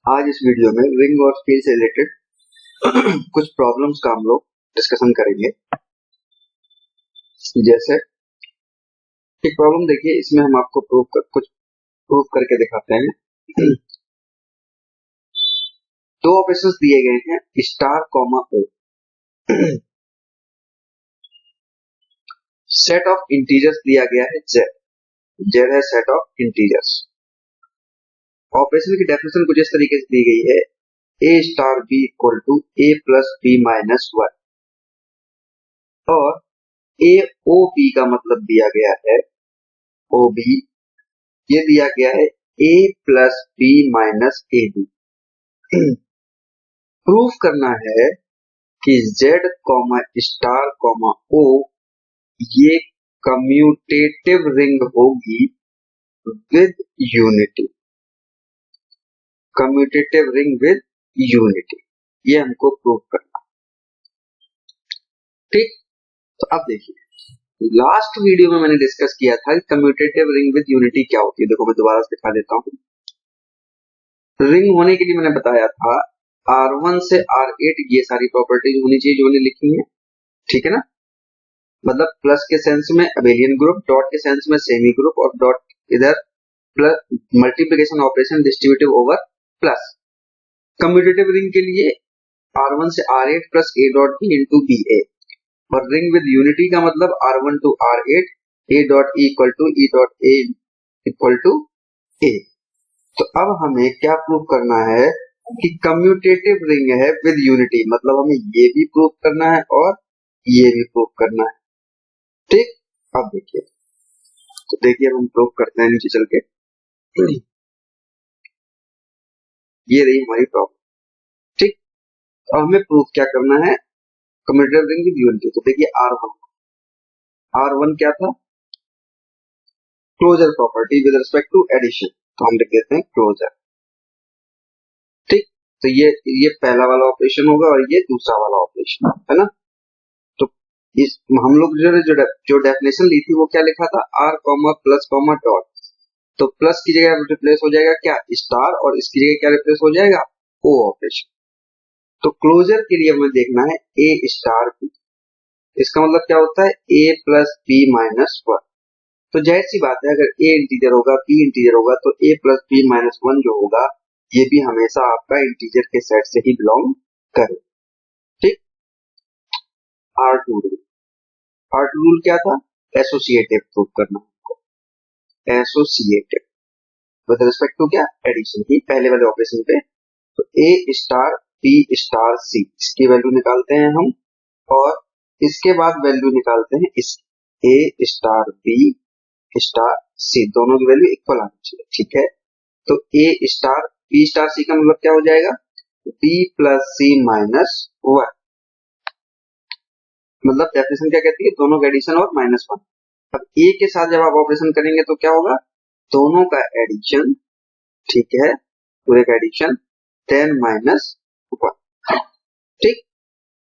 आज इस वीडियो में रिंग और स्केल से रिलेटेड कुछ प्रॉब्लम्स का हम लोग डिस्कशन करेंगे। जैसे एक प्रॉब्लम देखिए, इसमें हम आपको कुछ प्रूव करके दिखाते हैं। दो ऑपरेशंस दिए गए हैं star comma O. Set of integers दिया गया है जेड। जेड है सेट ऑफ इंटीजर्स। ऑपरेशन की डेफिनेशन कुछ इस तरीके से दी गई है, A star B equal to A plus B minus one, और ए ओ बी का मतलब दिया गया है ओ बी, ये दिया गया है A plus B minus A B. Proof करना है कि Z comma star comma O ये कम्यूटेटिव रिंग होगी with unity. Commutative ring with unity, ये हमको प्रूफ करना। ठीक, तो अब देखिए, लास्ट वीडियो में मैंने डिस्कस किया था कि कम्यूटेटिव रिंग विद यूनिटी क्या होती है। देखो मैं दोबारा से दिखा देता हूँ। रिंग होने के लिए मैंने बताया था R1 से R8 ये सारी प्रॉपर्टीज होनी चाहिए जो मैंने लिखी है। ठीक है ना, मतलब प्लस के सेंस में अबेलियन ग्रुप, डॉट के सेंस में सेमी ग्रुप, और डॉट इधर plus multiplication operation distributive over plus. Commutative ring के लिए R1 से R8 plus A dot B into B A, और रिंग विद यूनिटी का मतलब R1 to R8 A dot E equal to E dot A equal to A। तो अब हमें क्या प्रूव करना है कि कम्यूटेटिव रिंग है विद यूनिटी, मतलब हमें ये भी प्रूव करना है और ये भी प्रूव करना है। ठीक, अब देखिए, तो देखिए हम प्रूव करते हैं नीचे चल के। ये रही हमारी प्रॉब्लम। ठीक, अब हमें प्रूव क्या करना है, कम्यूटेटिव रिंग विद यूनिटी। तो देखिए R1 क्या था, closure property with respect to addition, तो हम लिख देते हैं क्लोजर। ठीक, तो ये पहला वाला ऑपरेशन होगा और ये दूसरा वाला ऑपरेशन है ना। तो इस हम लोग जो डेफिनेशन ली थी वो क्या लिखा था, R comma plus comma dot. तो प्लस की जगह रिप्लेस हो जाएगा क्या, स्टार, और इसकी जगह क्या रिप्लेस हो जाएगा, ओ ऑपरेशन। तो क्लोजर के लिए हमें देखना है ए स्टार बी। इसका मतलब क्या होता है, A plus B minus one. तो जाहिर सी बात है, अगर ए इंटीजर होगा बी इंटीजर होगा तो A plus B minus one जो होगा ये भी हमेशा आपका इंटीजर के सेट से ही बिलोंग करे। ठीक, R2 रूल। R2 रूल क्या था, एसोसिएटिव प्रूव करना, एसोसिएटिव विद रिस्पेक्ट टू क्या, एडिशन की पहले वाले ऑपरेशन पे। तो ए स्टार बी स्टार सी, इसकी वैल्यू निकालते हैं हम, और इसके बाद वैल्यू निकालते हैं इस ए स्टार बी स्टार सी, दोनों की वैल्यू इक्वल आनी चाहिए। ठीक है, तो ए स्टार बी स्टार सी का मतलब क्या हो जाएगा, बी प्लस सी माइनस वन। मतलब डेफिनेशन क्या कहती है, दोनों का एडिशन और माइनस वन। अब ए के साथ जब आप ऑपरेशन करेंगे तो क्या होगा, दोनों का एडिशन, ठीक है, पूरे का एडिशन 10 माइनस वन। ठीक,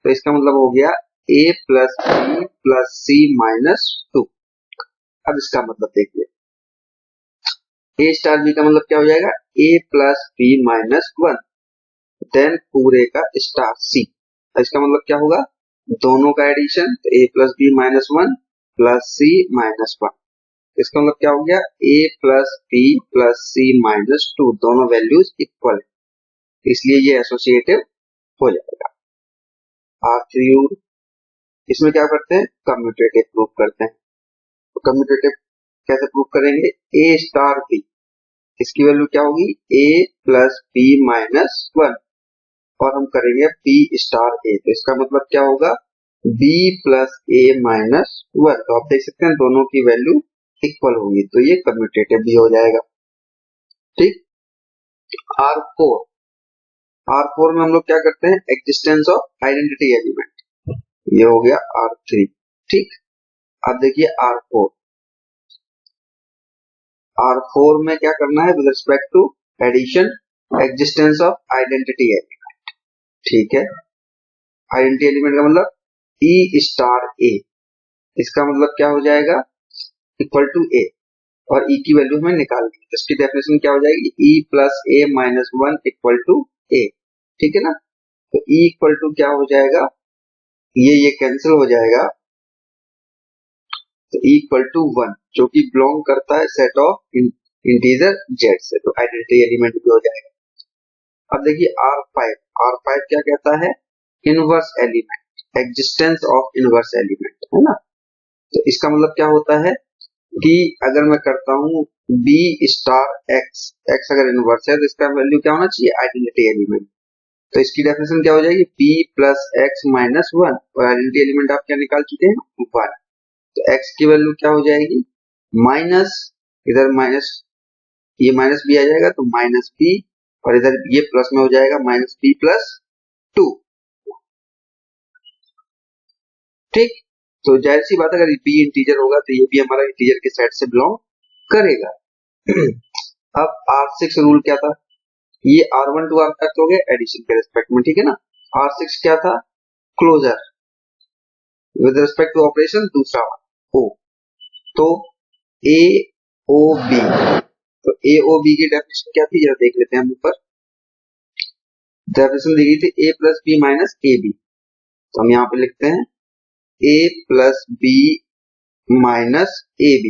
तो इसका मतलब हो गया A plus B plus C minus to. अब इसका मतलब देखिए, ए स्टार बी का मतलब क्या हो जाएगा, A plus B minus one, then पूरे का स्टार सी। इसका मतलब क्या होगा, दोनों का एडिशन, तो A plus B minus one plus C minus one. इसका मतलब क्या हो गया, A plus B plus C minus two, दोनों वैल्यूज इक्वल है, इसलिए ये एसोसिएटिव हो जाएगा। R3 रूल, इसमें क्या करते हैं, कम्यूटेटिव प्रूफ करते हैं। तो कम्यूटेटिव कैसे प्रूफ करेंगे, ए स्टार बी, इसकी वैल्यू क्या होगी, A plus B minus one, और हम करेंगे बी स्टार ए, तो इसका मतलब क्या होगा, B plus A minus one. तो आप देख सकते हैं दोनों की वैल्यू इक्वल होगी, तो ये कम्यूटेटिव भी हो जाएगा। ठीक, R4, R4 में हम लोग क्या करते हैं, एग्जिस्टेंस ऑफ आइडेंटिटी एलिमेंट, ये हो गया R3। ठीक, अब देखिए R4, R4 में क्या करना है, with respect to addition, existence of identity element. ठीक है, आइडेंटिटी एलिमेंट का मतलब ई स्टार ए, इसका मतलब क्या हो जाएगा, इक्वल टू ए। और ई की वैल्यू हमें निकालनी है। तो इसकी डेफिनेशन क्या हो जाएगी, E plus A minus one equal to A, ठीक है ना। तो ई इक्वल टू क्या हो जाएगा, ये कैंसिल हो जाएगा, तो ई इक्वल टू वन, जो कि बिलोंग करता है सेट ऑफ इंटीजर जेड से, तो आइडेंटिटी एलिमेंट भी हो जाएगा। अब देखिए R5 क्या कहता है, inverse element, existence of inverse element, है ना। तो इसका मतलब क्या होता है कि अगर मैं करता हूं बी स्टार एक्स, एक्स अगर इनवर्स है तो इसका वैल्यू क्या होना चाहिए, आइडेंटिटी एलिमेंट। तो इसकी डेफिनेशन क्या हो जाएगी, b plus x minus one, और आइडेंटिटी एलिमेंट आप क्या निकाल चुके हैं, वन। तो एक्स की वैल्यू क्या हो जाएगी, माइनस, इधर माइनस, ये माइनस बी आ जाएगा तो माइनस बी, और इधर ये प्लस में हो जाएगा माइनस बी प्लस टू, ठीक। तो जाहिर सी बात है अगर बी इंटीजर होगा तो ये भी हमारा इंटीजर के सेट से बिलोंग करेगा। अब R6 रूल क्या था, ये R1 टू R तक हो गया एडिशन के रिस्पेक्ट में, ठीक है ना। R6 क्या था, closure with respect to operation, दूसरा ओ, तो ए ओ बी, तो ए ओ बी की डेफिनेशन क्या थी, जरा देख लेते हैं हम ऊपर। डेफिनेशन दी गई थी A plus B minus A B, तो हम यहाँ पे लिखते हैं A plus B minus A B.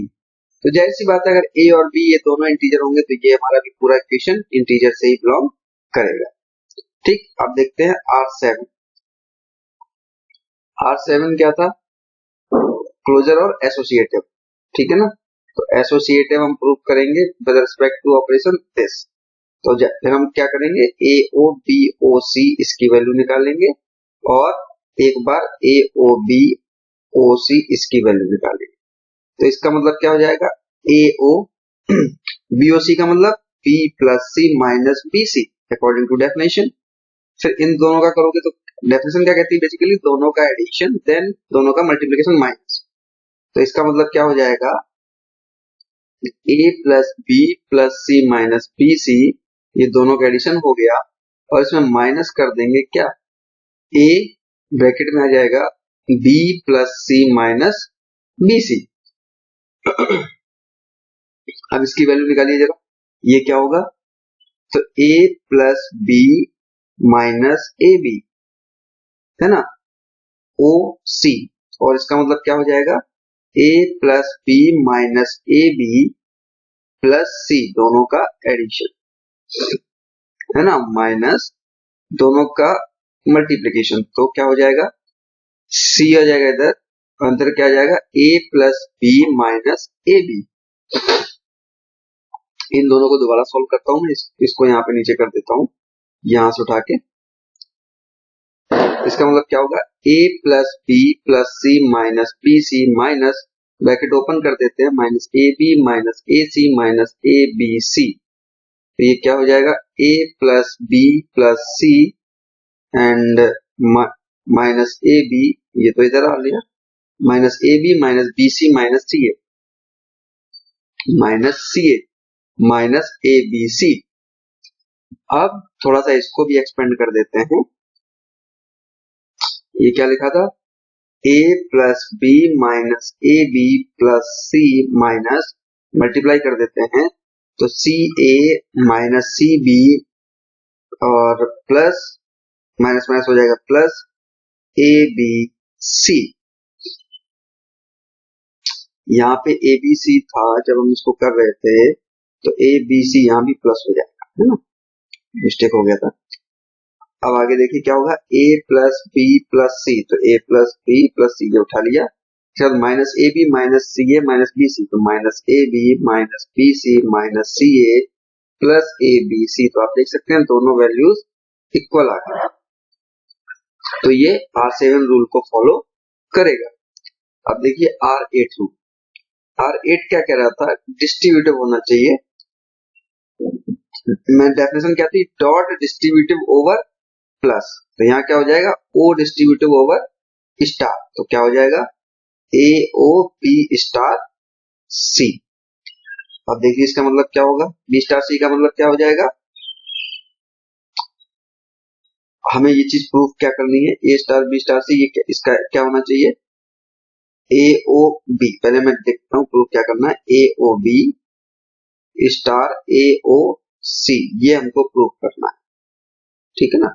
तो जाहिर सी बात है अगर ए और बी ये दोनों इंटीजर होंगे तो ये हमारा भी पूरा इक्वेशन इंटीजर से ही बिलोंग करेगा, ठीक। अब देखते हैं R7, R7 क्या था, क्लोजर और एसोसिएटिव, ठीक है ना। तो एसोसिएटिव हम प्रूव करेंगे with respect to operation this, तो फिर हम क्या करेंगे, ए ओ बी ओ सी इसकी वैल्यू निकालेंगे, और एक बार ए ओ बी ओ सी इसकी वैल्यू निकालेंगे। तो इसका मतलब क्या हो जाएगा, ए ओ बी ओ सी का मतलब b plus C minus B c according to definition. फिर इन दोनों का करोगे तो डेफिनेशन क्या कहती है, बेसिकली दोनों का एडिशन देन दोनों का मल्टीप्लिकेशन माइनस। तो इसका मतलब क्या हो जाएगा, A plus C minus B C, ये दोनों का एडिशन हो गया, और इसमें माइनस कर देंगे क्या, ए ब्रैकेट में आ जाएगा बी प्लस सी माइनस बी सी। अब इसकी वैल्यू निकालिए जरा, ये क्या होगा, तो A plus B minus A B, है ना, ओ सी, और इसका मतलब क्या हो जाएगा, A plus B minus A B plus C, दोनों का एडिशन, है ना, माइनस दोनों का मल्टीप्लीकेशन, तो क्या हो जाएगा, सी आ जाएगा इधर, अंदर क्या आ जाएगा, A plus B minus A B. इन दोनों को दोबारा सॉल्व करता हूं मैं, इसको यहाँ पे नीचे कर देता हूं, यहां से उठा के। इसका मतलब क्या होगा, A plus C minus B C minus, bracket open कर देते हैं, minus A B minus A C minus A B C. तो ये क्या हो जाएगा, A plus C and minus A B, ये तो इधर आ लिया, minus A B minus B C minus C A, minus C A minus A B C. अब थोड़ा सा इसको भी एक्सपेंड कर देते हैं, ये क्या लिखा था, A plus B minus A B plus C minus, multiply कर देते हैं, तो C A minus C B, और प्लस माइनस माइनस हो जाएगा प्लस ए बी सी। यहाँ पे ए बी सी था जब हम इसको कर रहे थे, तो ए बी सी यहाँ भी प्लस हो जाएगा, है ना, मिस्टेक हो गया था। अब आगे देखिए क्या होगा, ए प्लस सी, तो ए प्लस सी ये उठा लिया, चल minus A B minus C A minus B C, तो minus A B minus B C minus C A plus A B C. तो आप देख सकते हैं दोनों वैल्यूज इक्वल आ गए, तो ये R7 रूल को फॉलो करेगा। अब देखिए R8 रूल, R8 क्या कह रहा था, डिस्ट्रीब्यूटिव होना चाहिए, मैं डेफिनेशन क्या थी, डॉट डिस्ट्रीब्यूटिव ओवर प्लस, तो यहाँ क्या हो जाएगा, ओ डिस्ट्रीब्यूटिव ओवर स्टार, तो क्या हो जाएगा, ए ओ बी स्टार सी। अब देखिए इसका मतलब क्या होगा, बी स्टार सी का मतलब क्या हो जाएगा, हमें ये चीज प्रूफ क्या करनी है, A star B star c, ये इसका क्या होना चाहिए, ए ओ बी, पहले मैं देखता हूँ प्रूफ क्या करना है, ए ओ बी स्टार ए ओ सी, ये हमको प्रूव करना है, ठीक है ना।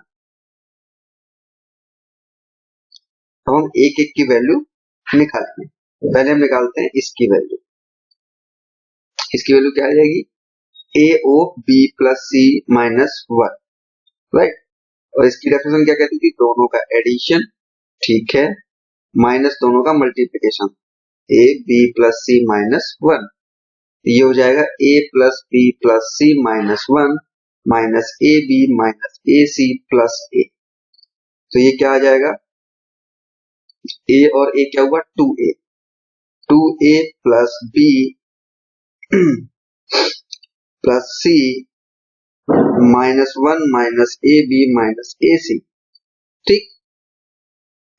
अब हम एक एक की वैल्यू निकालेंगे। पहले हम निकालते हैं इसकी वैल्यू। इसकी वैल्यू क्या आ जाएगी, ए ओ बी प्लस सी माइनस वन, राइट। और इसकी डेफिनेशन क्या कहती थी, दोनों का एडिशन, ठीक है, माइनस दोनों का multiplication, A B plus C minus one. ये हो जाएगा A plus B plus C minus one minus A B minus A C plus A. तो ये क्या आ जाएगा, ए और ए क्या हुआ, two A, two A plus B plus C minus one minus A B minus A C, ठीक।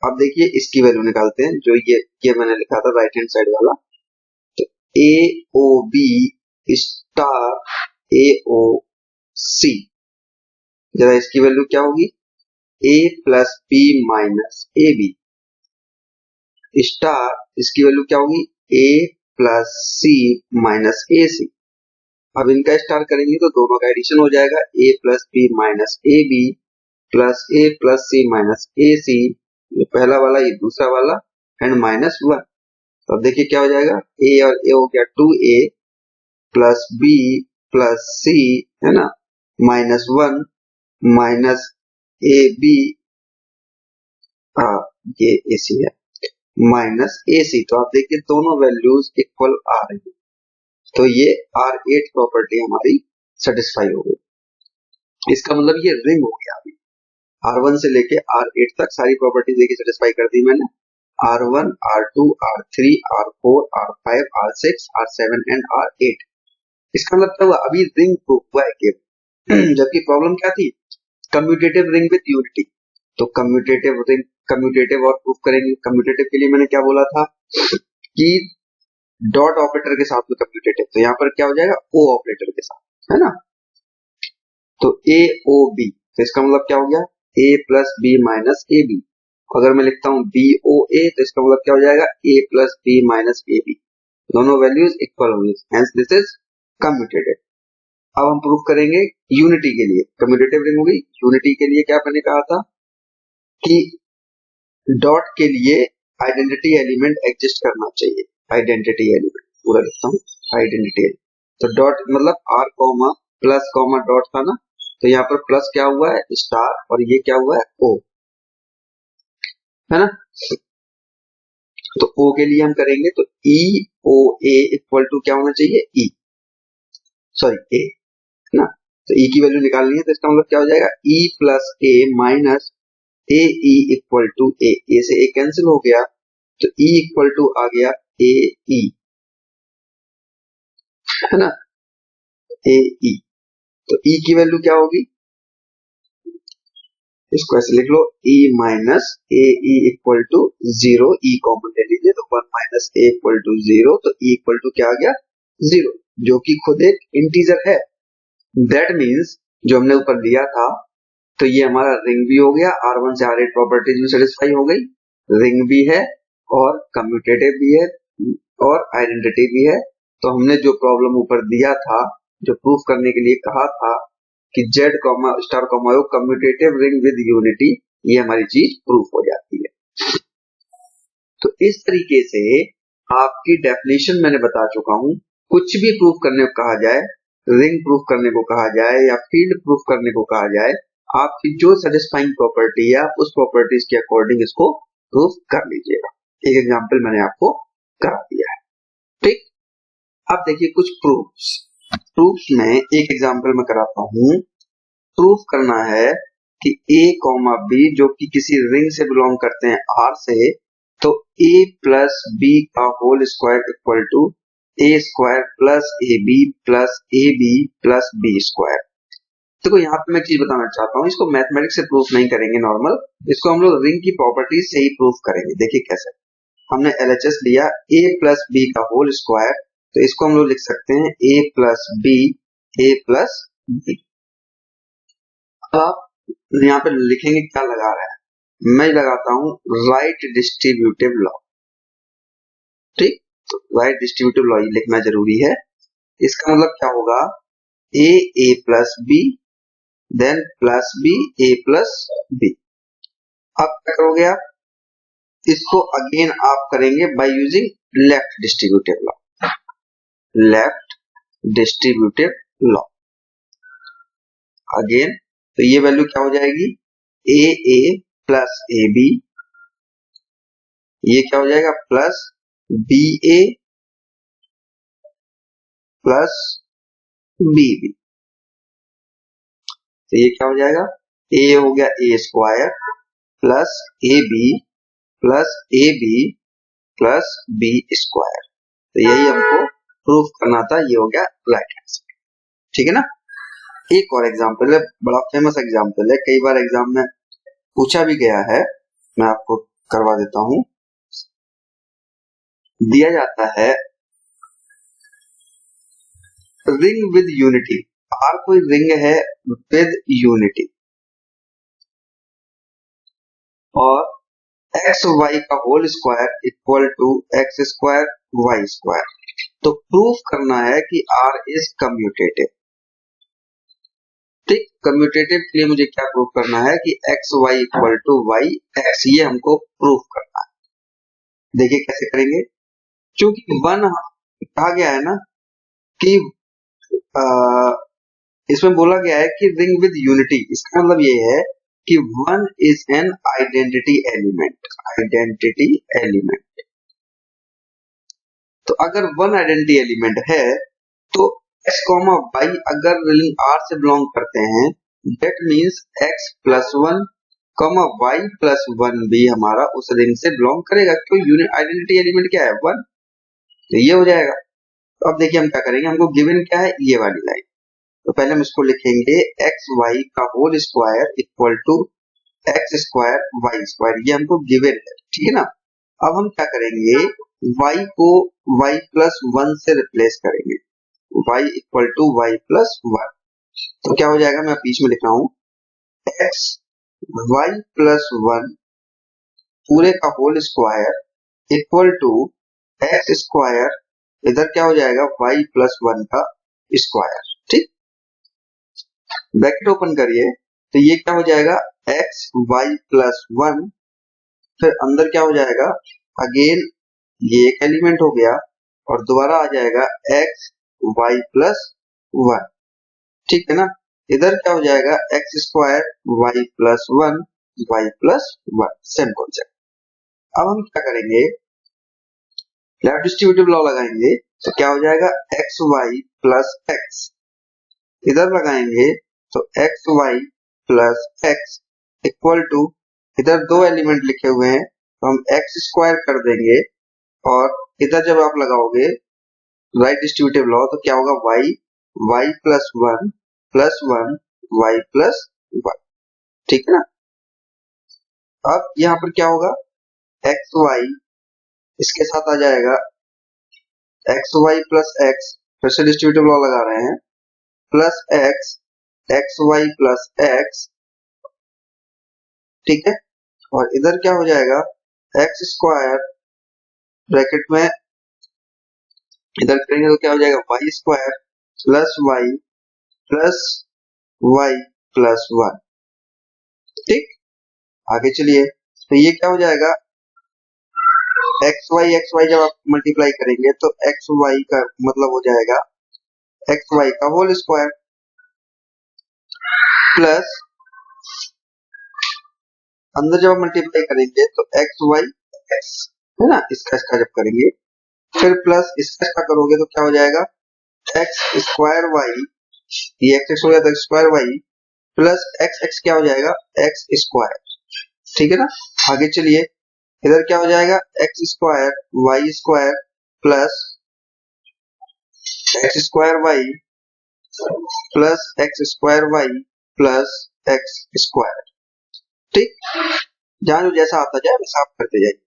अब देखिए इसकी वैल्यू निकालते हैं, जो ये मैंने लिखा था राइट हैंड साइड वाला। तो ए ओ बी स्टार ए ओ सी, जरा इसकी वैल्यू क्या होगी, A plus B minus A B star, इसकी वैल्यू क्या होगी, A plus C minus A सी। अब इनका स्टार करेंगे तो दोनों का एडिशन हो जाएगा, A plus B minus A B plus A plus C minus A C, ये पहला वाला ये दूसरा वाला एंड माइनस वन। तो अब देखिए क्या हो जाएगा, ए और ए हो गया two A plus B plus C, है ना, minus one minus A B, ये ए सी है, माइनस ए सी। तो आप देखिए दोनों वैल्यूज इक्वल आ रही है, तो ये R8 प्रॉपर्टी हमारी सेटिस्फाई हो गई। इसका मतलब ये रिंग हो गया। अभी R1 से लेके R8 तक सारी प्रॉपर्टी देखिए सेटिस्फाई कर दी मैंने, R1 R2 R3 R4 R5 R6 R7 and R8। इसका मतलब क्या हुआ, अभी रिंग प्रूफ हुआ है केवल। जबकि प्रॉब्लम क्या थी, कम्यूटेटिव रिंग विद यूनिटी। तो कम्यूटेटिव रिंग, कम्यूटेटिव और प्रूफ करेंगे। कम्यूटेटिव के लिए मैंने क्या बोला था कि डॉट ऑपरेटर के साथ में कम्यूटेटिव, तो यहाँ पर क्या हो जाएगा, ओ ऑपरेटर के साथ, है ना। तो ए ओ बी, तो इसका मतलब क्या हो गया, A plus B minus A B. अगर मैं लिखता हूँ बी ओ ए, तो इसका मतलब क्या हो जाएगा, A plus B minus A B, दोनों वैल्यूज इक्वल होंगी, हेंस दिस इज कम्यूटेटिव। अब हम प्रूफ करेंगे यूनिटी के लिए, कम्यूटेटिव रिंग होगी। यूनिटी के लिए क्या मैंने कहा था कि डॉट के लिए आइडेंटिटी एलिमेंट एग्जिस्ट करना चाहिए, आइडेंटिटी एलिमेंट पूरा लिखता हूँ, आइडेंटिटी। तो डॉट मतलब R comma plus comma dot था ना, तो यहाँ पर प्लस क्या हुआ है, स्टार, और ये क्या हुआ है, ओ, है ना। तो ओ के लिए हम करेंगे तो ई ओ ए इक्वल टू क्या होना चाहिए, ई, सॉरी ए, है ना। तो ई की वैल्यू निकालनी है, तो इसका मतलब क्या हो जाएगा, E plus A minus A E equal to A से ए कैंसिल हो गया, तो ई इक्वल टू आ गया ए ई, है ना, ए ई। तो ई की वैल्यू क्या होगी, इसको ऐसे लिख लो, E minus A E equal to zero, E common ले लीजिए, तो one minus A equal to zero, तो ई इक्वल टू क्या आ गया, जीरो, जो कि खुद एक इंटीजर है। दैट मीन्स जो हमने ऊपर लिया था, तो ये हमारा रिंग भी हो गया, R1 से R8 प्रॉपर्टीज भी सेटिस्फाई हो गई, रिंग भी है और कम्यूटेटिव भी है और आइडेंटिटी भी है। तो हमने जो प्रॉब्लम ऊपर दिया था, जो प्रूफ करने के लिए कहा था कि Z star commutative ring with unity, ये हमारी चीज प्रूफ हो जाती है। तो इस तरीके से आपकी डेफिनेशन मैंने बता चुका हूं। कुछ भी प्रूफ करने को कहा जाए, रिंग प्रूफ करने को कहा जाए या फील्ड प्रूफ करने को कहा जाए, आपकी जो सेटिस्फाइंग प्रॉपर्टी है उस प्रॉपर्टीज के अकॉर्डिंग इसको प्रूफ कर लीजिएगा। एक एग्जांपल मैंने आपको करा दिया है, ठीक। अब देखिए कुछ प्रूफ्स में एक एग्जांपल में कराता हूं। प्रूफ करना है कि a कॉमा बी जो कि किसी रिंग से बिलोंग करते हैं R से, तो a प्लस बी का whole square equal to a square plus A B plus A B plus B square. देखो यहाँ पे मैं एक चीज बताना चाहता हूँ, इसको मैथमेटिक्स से प्रूफ नहीं करेंगे नॉर्मल, इसको हम लोग रिंग की प्रॉपर्टीज से ही प्रूफ करेंगे। देखिए कैसे, हमने LHS लिया a प्लस बी का होल स्क्वायर, तो इसको हम लोग लिख सकते हैं a plus B A plus b. आप यहाँ पे लिखेंगे क्या लगा रहा है, मैं लगाता हूं राइट डिस्ट्रीब्यूटिव लॉ, ठीक। तो राइट डिस्ट्रीब्यूटिव लॉ लिखना जरूरी है। इसका मतलब क्या होगा, A plus B then plus B A plus B. अब क्या करोगे आप, इसको अगेन आप करेंगे by using left distributive law, left distributive law again. तो ये वैल्यू क्या हो जाएगी, ए प्लस ए बी, ये क्या हो जाएगा प्लस बी ए प्लस बी बी। तो ये क्या हो जाएगा, ए हो गया A square plus A B plus B square. तो यही हमको प्रूफ करना था, ये हो गया राइट आंसर। ठीक है ना। एक और एग्जांपल है, बड़ा फेमस एग्जांपल है, कई बार एग्जाम में पूछा भी गया है, मैं आपको करवा देता हूं। दिया जाता है रिंग विद यूनिटी, आर कोई रिंग है विद यूनिटी और एक्स वाई का whole square equal to x square y square. तो प्रूफ करना है कि आर इज कम्यूटेटिव। ठीक, कम्यूटेटिव के लिए मुझे क्या प्रूफ करना है कि x y equal to y x, ये हमको प्रूफ करना है। देखिए कैसे करेंगे, क्योंकि वन कहा गया है ना कि इसमें बोला गया है कि रिंग विद यूनिटी, इसका मतलब ये है कि one is an identity element, identity element. तो अगर वन आइडेंटिटी एलिमेंट है तो x कॉमा वाई अगर रिंग R से बिलोंग करते हैं, that means x plus one comma y plus one भी हमारा उस रिंग से बिलोंग करेगा, क्यों यूनिट आइडेंटिटी एलिमेंट क्या है वन। तो ये हो जाएगा। तो अब देखिए हम क्या करेंगे, हमको गिवन क्या है ये वाली लाइन, तो पहले हम इसको लिखेंगे एक्स वाई का whole square equal to x square y square, ये हमको गिवन है। ठीक है ना। अब हम क्या करेंगे, y को y प्लस वन से रिप्लेस करेंगे, y equal to y plus one. तो क्या हो जाएगा, मैं बीच में लिख रहा हूं एक्स वाई प्लस वन पूरे का whole square equal to x square, इधर क्या हो जाएगा y प्लस वन का स्क्वायर। ठीक, ब्रैकेट ओपन करिए, तो ये क्या हो जाएगा एक्स वाई प्लस वन, फिर अंदर क्या हो जाएगा अगेन ये एक एलिमेंट हो गया और दोबारा आ जाएगा एक्स वाई प्लस वन। ठीक है ना। इधर क्या हो जाएगा x square y plus one y plus one, same concept. अब हम क्या करेंगे, लेफ्ट डिस्ट्रीब्यूटिव लॉ लगाएंगे, तो क्या हो जाएगा एक्स वाई प्लस एक्स, इधर लगाएंगे तो x y plus x equal to, इधर दो एलिमेंट लिखे हुए हैं तो हम एक्स स्क्वायर कर देंगे और इधर जब आप लगाओगे राइट डिस्ट्रीब्यूटिव लॉ तो क्या होगा y y plus one y plus one. ठीक है ना। अब यहाँ पर क्या होगा एक्स वाई इसके साथ आ जाएगा एक्स वाई प्लस एक्स, फिर से डिस्ट्रीब्यूटिव लॉ लगा रहे हैं, plus x x y plus x. ठीक है, और इधर क्या हो जाएगा एक्स स्क्वायर ब्रैकेट में इधर करेंगे तो क्या हो जाएगा y square plus y plus one. ठीक, आगे चलिए, तो ये क्या हो जाएगा एक्स वाई जब आप मल्टीप्लाई करेंगे तो एक्स वाई का मतलब हो जाएगा एक्स वाई का होल स्क्वायर प्लस अंदर जब मल्टीप्लाई करेंगे तो एक्स वाई एक्स है ना, इसका जब करेंगे फिर प्लस इसका करोगे तो क्या हो जाएगा एक्स स्क्वायर वाई, ये एक्स हो जाता है स्क्वायर वाई प्लस एक्स क्या हो जाएगा एक्स स्क्वायर। ठीक है ना। आगे चलिए, इधर क्या हो जाएगा x square plus x square y plus x square y plus x square. ठीक, जहां जो जैसा आता जाए वैसा आप करते जाइए।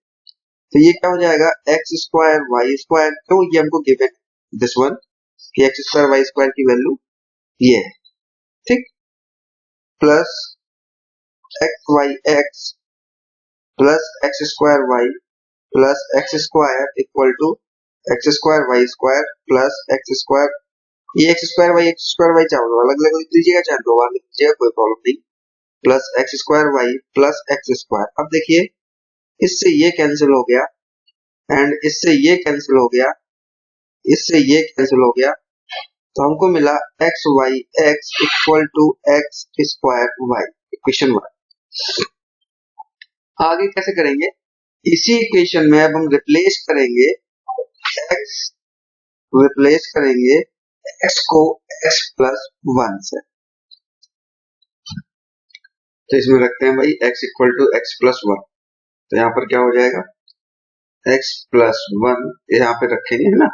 तो ये क्या हो जाएगा एक्स स्क्वायर वाई स्क्वायर, तो ये हमको गिवन दिस वन कि एक्स स्क्वायर वाई स्क्वायर की वैल्यू ये है। ठीक, plus x y x plus x square y plus x square equal to x square y square plus x square ये x square y चाहे तो अलग अलग लिख लीजिएगा, चाहे दो बार लिख लीजिएगा, कोई प्रॉब्लम नहीं। Plus x square y plus x square. अब देखिए इससे ये कैंसिल हो गया एंड इससे ये कैंसिल हो गया, इससे ये कैंसिल हो गया, तो हमको मिला x y x equal to x square y, equation 1। आगे कैसे करेंगे, इसी इक्वेशन में अब हम रिप्लेस करेंगे x को x प्लस 1 से। तो इसमें रखते हैं भाई x equal to x plus 1। तो यहाँ पर क्या हो जाएगा, x प्लस 1 यहाँ पे रखेंगे है ना,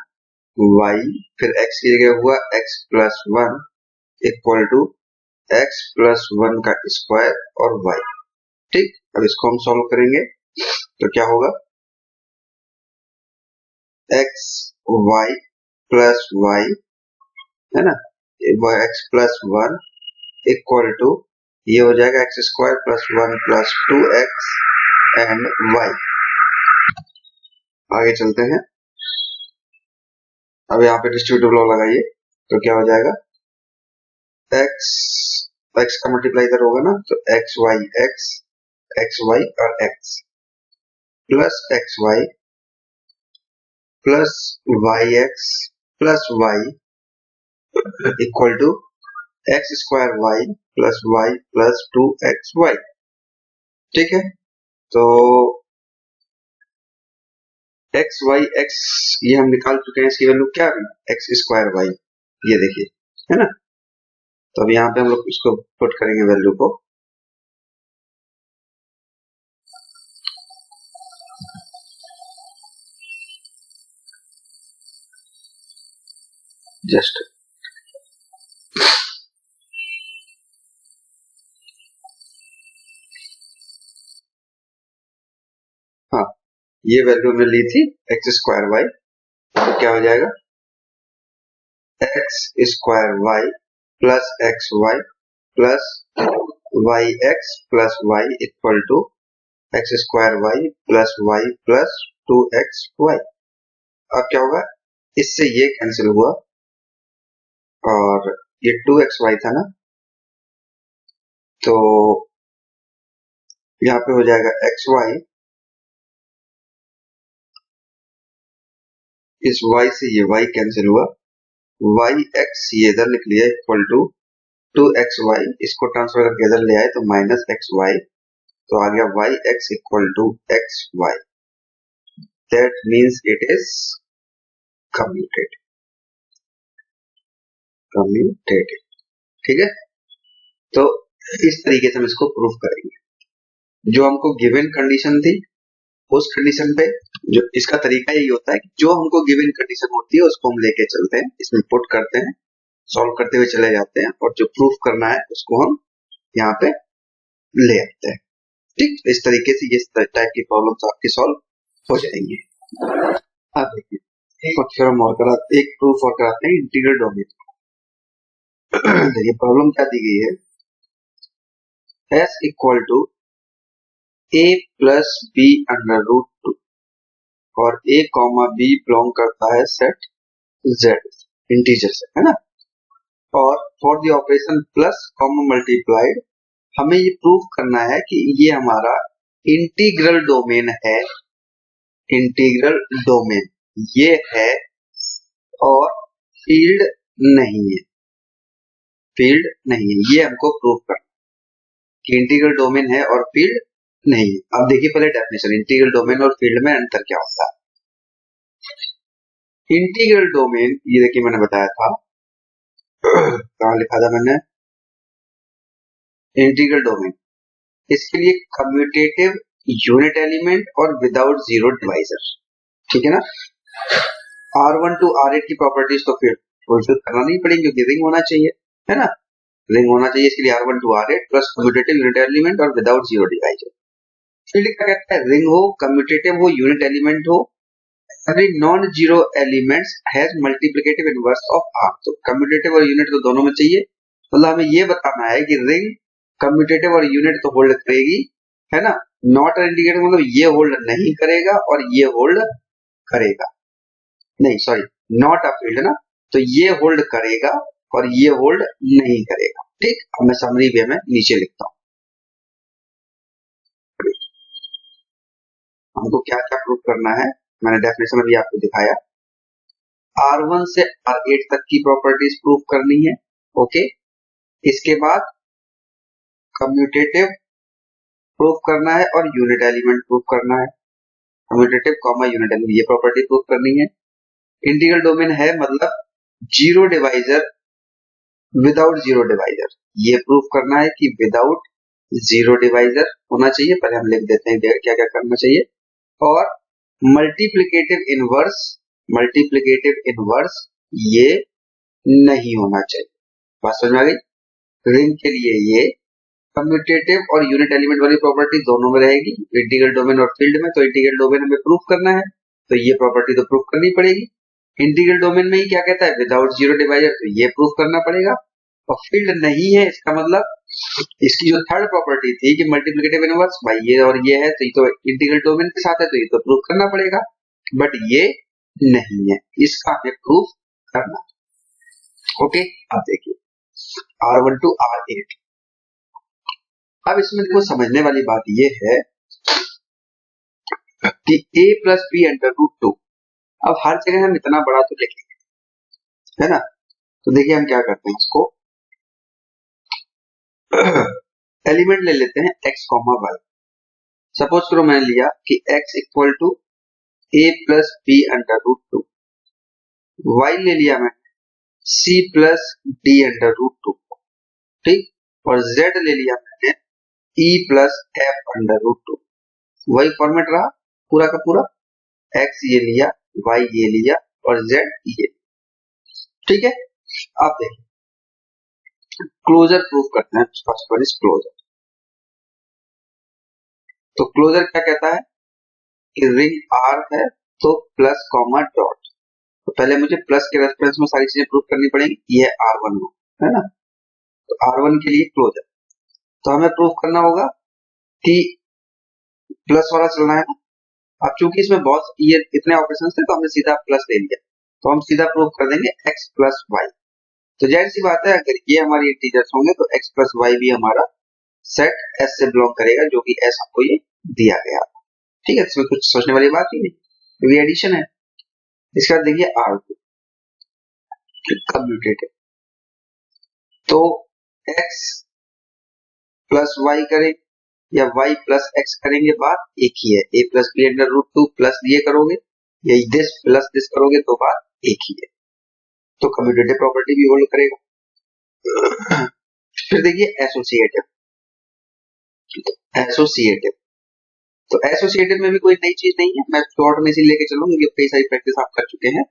y फिर x की जगह हुआ x plus 1 equal to x plus 1 का स्क्वायर और y। ठीक, अब इसको हम सॉल्व करेंगे तो क्या होगा, x y प्लस y है ना, x प्लस 1 इक्वल टू ये हो जाएगा x square plus 1 plus 2x and y। आगे चलते हैं, अब यहाँ पे डिस्ट्रीब्यूटिव लॉ लगाइए तो क्या हो जाएगा, x का मल्टीप्लाई इधर होगा ना, तो x y और x plus xy plus yx plus y equal to x square y plus y plus 2xy। ठीक है, तो एक्स वाई एक्स ये हम निकाल चुके हैं, इसकी वैल्यू क्या है, एक्स स्क्वायर वाई, ये देखिए है ना। तो अब यहाँ पे हम लोग इसको पुट करेंगे वैल्यू को, जस्ट हाँ ये वैल्यू हमने ली थी एक्स स्क्वायर वाई, तो क्या हो जाएगा x square y plus x y plus y x plus y equal to x square y plus 2xy। अब क्या होगा, इससे ये कैंसिल हुआ और ये 2xy था ना, तो यहाँ पे हो जाएगा xy, इस y से ये y कैंसिल हुआ, yx ये इधर लिख लिया इक्वल टू 2xy, इसको ट्रांसफर करके इधर ले आए तो माइनस xy, तो आ गया yx equal to xy। That means it is commuted. ठीक है, तो इस तरीके से हम इसको प्रूफ करेंगे। जो हमको गिवन कंडीशन थी उस कंडीशन पे, जो इसका तरीका यही होता है कि जो हमको गिवन कंडीशन होती है उसको हम लेके चलते हैं, इसमें पुट करते हैं, सॉल्व करते हुए चले जाते हैं और जो प्रूफ करना है उसको हम यहाँ पे ले आते हैं। ठीक, इस तरीके से इस टाइप की प्रॉब्लम्स आपकी सॉल्व हो जाएंगी। अब देखिए एक थ्योरम और कराते, एक प्रूफ और कराते हैं इंटीग्रल डोमेन। देखिए प्रॉब्लम क्या दी गई है, s equal to a plus b under root 2 और a कॉमा b बिलोंग करता है सेट z इंटीजर से, है ना, और for the operation plus comma multiplied हमें ये प्रूफ करना है कि ये हमारा इंटीग्रल डोमेन है, इंटीग्रल डोमेन ये है और फील्ड नहीं है, फील्ड नहीं है, ये हमको प्रूफ करना कि इंटीग्रल डोमेन है और फील्ड नहीं है। अब देखिए पहले डेफिनेशन, इंटीग्रल डोमेन और फील्ड में अंतर क्या होता है। इंटीग्रल डोमेन ये देखिए मैंने बताया था, कहाँ लिखा था मैंने, इंटीग्रल डोमेन, इसके लिए कम्यूटेटिव यूनिट एलिमेंट और विदाउट जीरो डिवाइजर। ठीक है ना, R1 to R8 की प्रॉपर्टीज तो फिर फुलफिल करना नहीं पड़ेगी क्योंकि रिंग होना चाहिए, है ना, रिंग होना चाहिए, इसके लिए R1 to R8 plus commutative unit element और विदाउट जीरो डिवाइजर। फील्ड क्या कहता है, रिंग हो, कम्यूटेटिव हो, यूनिट एलिमेंट हो, every non zero elements has multiplicative inverse of R। तो कम्यूटेटिव और यूनिट तो दोनों में चाहिए, मतलब हमें ये बताना है कि रिंग कम्यूटेटिव और यूनिट तो होल्ड करेगी, है ना, नॉट इंडिकेटिव मतलब ये होल्ड नहीं करेगा और ये होल्ड करेगा, नहीं सॉरी नॉट अ फील्ड ना, तो ये होल्ड करेगा और ये होल्ड नहीं करेगा। ठीक, अब मैं समरी वे में नीचे लिखता हूं। हमको क्या क्या प्रूव करना है, मैंने डेफिनेशन में भी आपको दिखाया। R1 से R8 तक की प्रॉपर्टीज प्रूव करनी है। ओके, इसके बाद कम्यूटेटिव प्रूव करना है और यूनिट एलिमेंट प्रूव करना है। कम्यूटेटिव कॉमा यूनिट एलिमेंट, ये प्रॉपर्टी प्रूव करनी है। इंटीग्रल डोमेन है मतलब zero divisor without zero divisor, ये प्रूव करना है कि विदाउट जीरो डिवाइजर होना चाहिए। पहले हम लिख देते हैं क्या क्या करना चाहिए। और मल्टीप्लिकेटिव इनवर्स ये नहीं होना चाहिए। बात समझ में आ गई? रिंग के लिए ये कम्यूटेटिव और यूनिट एलिमेंट वाली प्रॉपर्टी दोनों में रहेगी, इंटीग्रल डोमेन और फील्ड में। तो इंटीग्रल डोमेन हमें प्रूफ करना है तो ये प्रॉपर्टी तो प्रूफ करनी पड़ेगी। इंटीग्रल डोमेन में ही क्या कहता है, विदाउट जीरो डिवाइजर, तो ये प्रूफ करना पड़ेगा। और फील्ड नहीं है, इसका मतलब इसकी जो थर्ड प्रॉपर्टी थी कि मल्टीप्लिकेटिव इनवर्स, भाई ये और ये है तो ये तो इंटीग्रल डोमेन के साथ है तो ये तो प्रूफ करना पड़ेगा, बट ये नहीं है, इसका हमें प्रूफ करना। ओके, अब देखिए R1 to R8। अब इसमें देखो समझने वाली बात ये है कि a plus b under root two, अब हर जगह हम इतना बड़ा तो लिखेंगे, है ना। तो देखिए हम क्या करते हैं, इसको एलिमेंट ले लेते हैं x कॉमा वाई। सपोज करो मैंने लिया कि x equal to a plus b under root two, y ले लिया मैंने c plus d under root two, ठीक, और z ले लिया मैंने e plus f under root two. वही फॉर्मेट रहा पूरा का पूरा, x ये लिया, y ये लिया और z ये, ठीक है। अब देखिए क्लोजर प्रूफ करते हैं। First one is closure. तो क्लोजर क्या कहता है कि रिंग R है तो प्लस कॉमा डॉट, तो पहले मुझे प्लस के रेफरेंस में सारी चीजें प्रूफ करनी पड़ेगी। ये R1 है ना, तो R1 के लिए क्लोजर, तो हमें प्रूफ करना होगा कि प्लस वाला चलना है। अब चूंकि इसमें बहुत ये इतने ऑपरेशंस थे तो हमने सीधा प्लस ले लिया, तो हम सीधा प्रूफ कर देंगे x प्लस वाई। तो जाहिर सी बात है अगर ये हमारी इंटीजर्स होंगे तो x प्लस वाई भी हमारा सेट S से बिलोंग करेगा, जो कि S हमको ये दिया गया, ठीक है। इसमें कुछ सोचने वाली बात ही नहीं, तो ये एडिशन है। इसके बाद देखिए R2 कम्यूटेटिव, तो x प्लस वाई करें या y प्लस x करेंगे, बात एक ही है। a plus b under root two plus ये करोगे या दिस प्लस दिस करोगे तो बात एक ही है, तो कम्यूटेटिव प्रॉपर्टी भी होल्ड करेगा। फिर देखिए एसोसिएटिव, तो एसोसिएटिव में भी कोई नई चीज नहीं है, मैं शॉर्ट में इसी लेके चलूंगा, ये कई सारी प्रैक्टिस आप कर चुके हैं।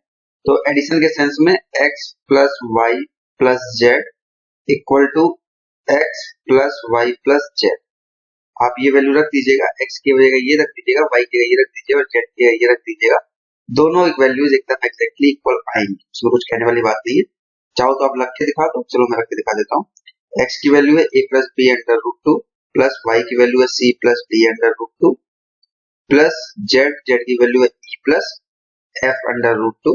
तो एडिशन के सेंस में x plus y plus z equal to x plus y plus z. आप ये वैल्यू रख दीजिएगा, x की जगह ये रख दीजिएगा, y की जगह ये रख दीजिएगा और z की जगह ये रख दीजिएगा। दोनों एक वैल्यूज एकदम एक्जैक्टली इक्वल आएंगी, उसमें कुछ कहने वाली बात नहीं है। चाहो तो आप रख के दिखा दो, चलो मैं रख के दिखा देता हूँ। x की वैल्यू है a plus b under root two plus y की वैल्यू है c plus d under root two plus z की वैल्यू है e plus f under root two.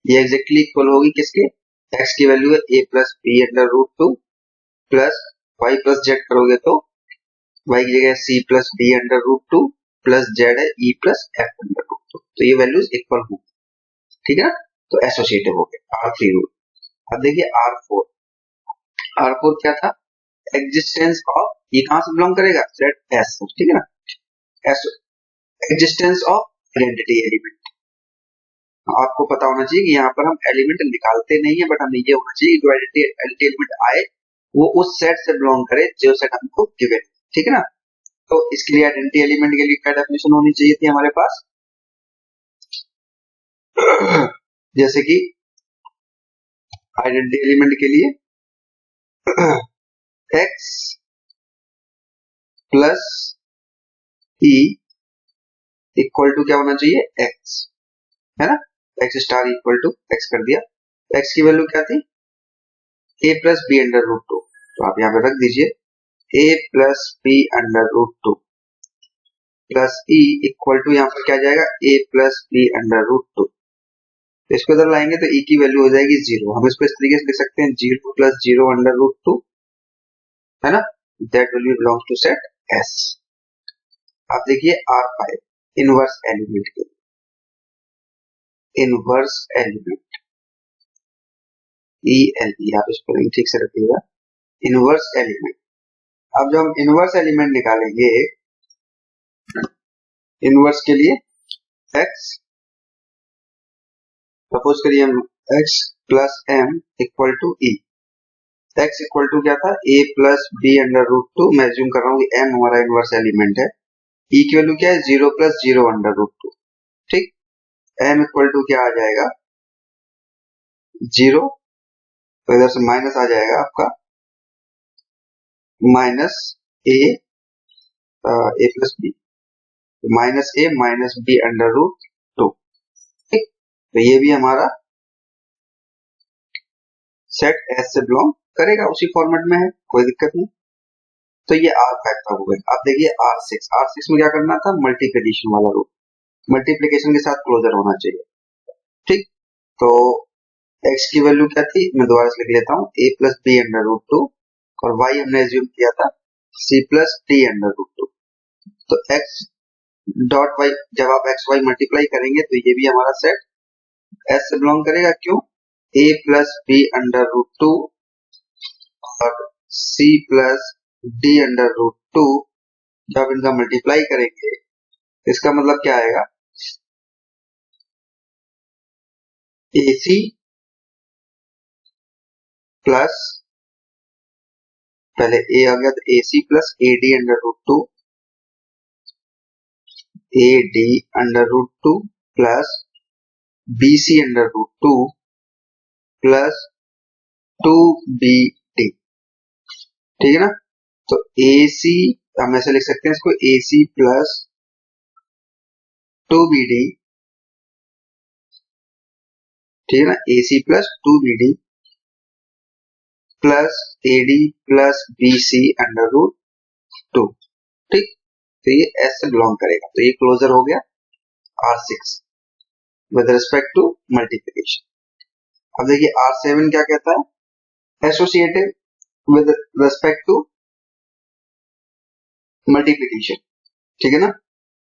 ये एक्जैक्टली इक्वल होगी किसके, x की वैल्यू है a plus b under root two plus y plus z करोगे तो y की जगह c plus d under root two plus z है e plus f under root two, तो ये वैल्यूज इक्वल होंगी, ठीक है। तो एसोसिएटिव हो गया R3 रूल। अब देखिए R4 क्या था, एग्जिस्टेंस ऑफ, ये कहां से बिलोंग करेगा, सेट S, ठीक है ना, एग्जिस्टेंस ऑफ आइडेंटिटी एलिमेंट। आपको पता होना चाहिए कि यहाँ पर हम एलिमेंट निकालते नहीं है, बट हमें ये होना चाहिए जो आइडेंटिटी एलिमेंट आए वो उस सेट से बिलोंग करे जो सेट हमको गिवन, ठीक है ना। तो इसके लिए आइडेंटिटी एलिमेंट के लिए क्या डेफिनेशन होनी चाहिए थी हमारे पास, जैसे कि आइडेंटिटी एलिमेंट के लिए x plus e equal to क्या होना चाहिए, x, है ना, x star equal to x कर दिया। x की वैल्यू क्या थी, a plus b under root two, तो आप यहाँ पे रख दीजिए a plus b under root two plus e equal to यहाँ पर क्या जाएगा a plus b under root two, तो इसको इधर लाएंगे तो e की वैल्यू हो जाएगी 0। हम इसको इस तरीके से लिख सकते हैं 0 प्लस 0 अंडर रूट 2, है ना, that will be belongs to set S। अब देखिए R5 इनवर्स एलिमेंट के, इनवर्स एलिमेंट ELE, आप इसको ठीक से रखिएगा, इनवर्स एलिमेंट। अब जब हम इनवर्स एलिमेंट निकालेंगे, इनवर्स के लिए x, सपोज करिए हम x plus m equal to e। x equal to क्या था, a plus b under root 2। मैं एज्यूम कर रहा हूँ कि m हमारा इनवर्स एलिमेंट है। e की वैल्यू क्या है, 0 प्लस 0 अंडर रूट 2। ठीक, m इक्वल टू क्या आ जाएगा, 0, तो इधर से माइनस आ जाएगा आपका minus a plus b, minus a minus b under root 2। ठीक, तो ये भी हमारा सेट S से बिलोंग करेगा, उसी फॉर्मेट में है, कोई दिक्कत नहीं। तो ये R5 का हो गया। अब देखिए R6, R6 में क्या करना था, मल्टीप्लिकेशन वाला रूल, मल्टीप्लिकेशन के साथ क्लोजर होना चाहिए। ठीक, तो x की वैल्यू क्या थी, मैं दोबारा से लिख लेता हूँ, a plus b under root 2, और y हमने एज्यूम किया था c plus d under root 2। तो x डॉट y, जब आप x y मल्टीप्लाई करेंगे तो ये भी हमारा सेट S से बिलोंग करेगा। क्यों, a plus b under root 2 और c plus d under root 2, जब इनका मल्टीप्लाई करेंगे इसका मतलब क्या आएगा, AC प्लस, पहले a आ गया तो AC plus AD under root 2, AD under root 2 plus BC under root 2 plus 2BD। ठीक है ना, तो AC हम ऐसे लिख सकते हैं इसको, AC प्लस 2BD, ठीक है ना, AC plus 2BD plus AD plus BC under root 2। ठीक, तो ये S से बिलोंग करेगा। तो ये क्लोजर हो गया R6 with respect to multiplication. अब देखिए R7 क्या कहता है, associative with respect to multiplication. ठीक है ना,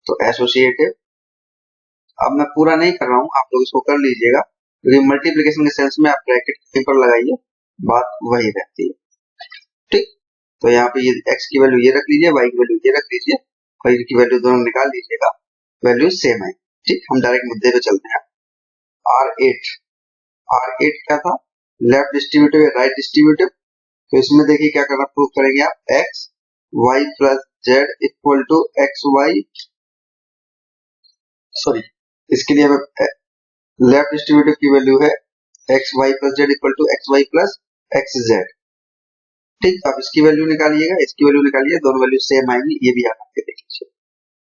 तो एसोसिएटिव, अब मैं पूरा नहीं कर रहा हूं, आप लोग इसको कर लीजिएगा, क्योंकि मल्टीप्लिकेशन के सेंस में आप ब्रैकेट पेपर लगाइए, बात वही रहती है। ठीक, तो यहाँ पे ये x की वैल्यू ये रख लीजिए, y की वैल्यू ये रख लीजिए, और की वैल्यू दोनों निकाल लीजिएगा, वैल्यू सेम है। ठीक, हम डायरेक्ट मुद्दे पे चलते हैं। R8, R8 क्या था, लेफ्ट डिस्ट्रीब्यूटिव या राइट डिस्ट्रीब्यूटिव। तो इसमें देखिए क्या करना, प्रूव करेंगे आप, x y plus z equal to x y, sorry, इसके लिए हमें लेफ्ट डिस्ट्रीब्यूटिव की वैल्यू है x y plus z equal to x y plus x z. ठीक, अब इसकी वैल्यू निकालिएगा, इसकी वैल्यू निकालिए, दोनों वैल्यू सेम आएंगी, ये भी आप करके देख लीजिए।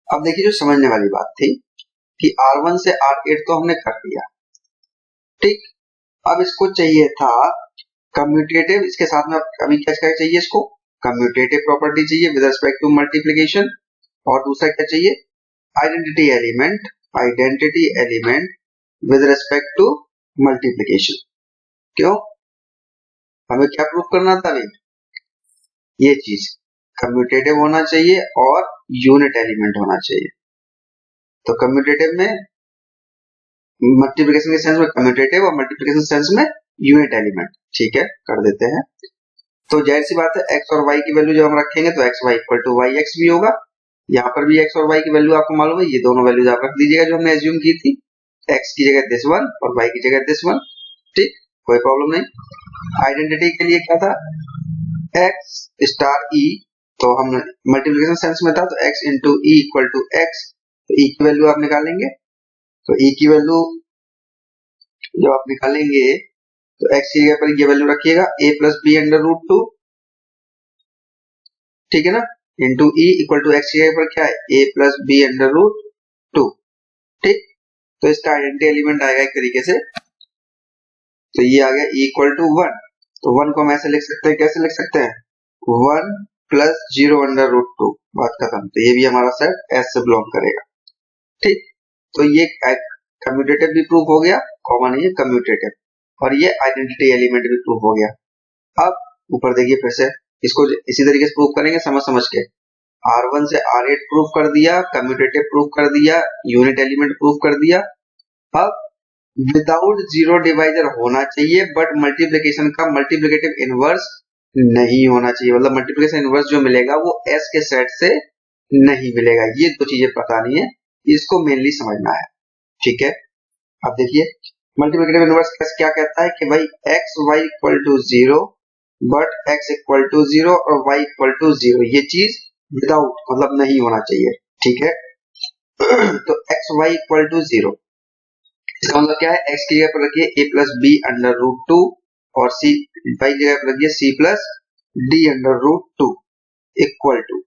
अब देखिए जो समझने वाली बात थी कि R1 से R8 तो हमने कर दिया। ठीक, अब इसको चाहिए था कम्यूटेटिव, इसके साथ में अभी क्या चाहिए, इसको कम्यूटेटिव प्रॉपर्टी चाहिए विद रिस्पेक्ट टू मल्टीप्लिकेशन, और दूसरा क्या चाहिए, identity element, identity element with respect to multiplication. क्यों, हमें क्या प्रूफ करना था अभी, ये चीज कम्यूटेटिव होना चाहिए और यूनिट एलिमेंट होना चाहिए। तो कम्यूटेटिव में मल्टीप्लिकेशन के सेंस में कम्यूटेटिव और मल्टीप्लिकेशन सेंस में यूनिट एलिमेंट। ठीक है, कर देते हैं। तो जाहिर सी बात है x और y की वैल्यू जब हम रखेंगे तो x y equal to y x भी होगा। यहाँ पर भी x और y की वैल्यू आपको मालूम है, ये दोनों वैल्यूज आप रख दीजिएगा जो हमने एज्यूम की थी, x की जगह दिस वन और y की जगह दिस वन। ठीक, कोई प्रॉब्लम नहीं। आइडेंटिटी के लिए क्या था, x स्टार e, तो हम मल्टीप्लिकेशन सेंस में था तो x into e equal to x, तो e की वैल्यू आप निकालेंगे, तो e की वैल्यू जब आप निकालेंगे तो x की जगह पर ये वैल्यू रखिएगा a plus b under root 2, ठीक है ना, into e equal to x की जगह पर क्या है, a plus b under root 2। ठीक, तो इसका आइडेंटिटी एलिमेंट आएगा एक तरीके से, तो ये आ गया e इक्वल टू 1, तो 1 को हम ऐसे लिख सकते हैं, कैसे लिख सकते हैं, 1 प्लस 0 अंडर रूट 2, बात खत्म। तो ये भी हमारा सेट S से बिलोंग करेगा। ठीक, तो ये कम्यूटेटिव भी प्रूफ हो गया कॉमन है, कम्यूटेटिव। और ये आइडेंटिटी एलिमेंट भी प्रूव हो गया। अब ऊपर देखिए फिर से इसको इसी तरीके से प्रूव करेंगे समझ समझ के। R1 से R8 प्रूव कर दिया, कम्यूटेटिव प्रूव कर दिया, यूनिट एलिमेंट प्रूव कर दिया। अब विदाउट जीरो डिवाइजर होना चाहिए, बट मल्टीप्लिकेशन का मल्टीप्लिकेटिव इनवर्स नहीं होना चाहिए। मतलब मल्टीप्लिकेशन इनवर्स जो मिलेगा वो S के सेट से नहीं मिलेगा। ये दो चीजें पता नहीं है, इसको मेनली समझना है। ठीक है, अब देखिए मल्टीप्लिकेटिव इनवर्स क्या कहता है कि भाई x y equal to zero, but x equal to zero और वाई इक्वल टू जीरो, ये चीज विदाउट मतलब नहीं होना चाहिए। ठीक है तो x y equal to zero, इसका मतलब क्या है, एक्स की जगह पर रखिए a plus b under root two और सी वाई की जगह पर रखिए c plus d under root two equal to.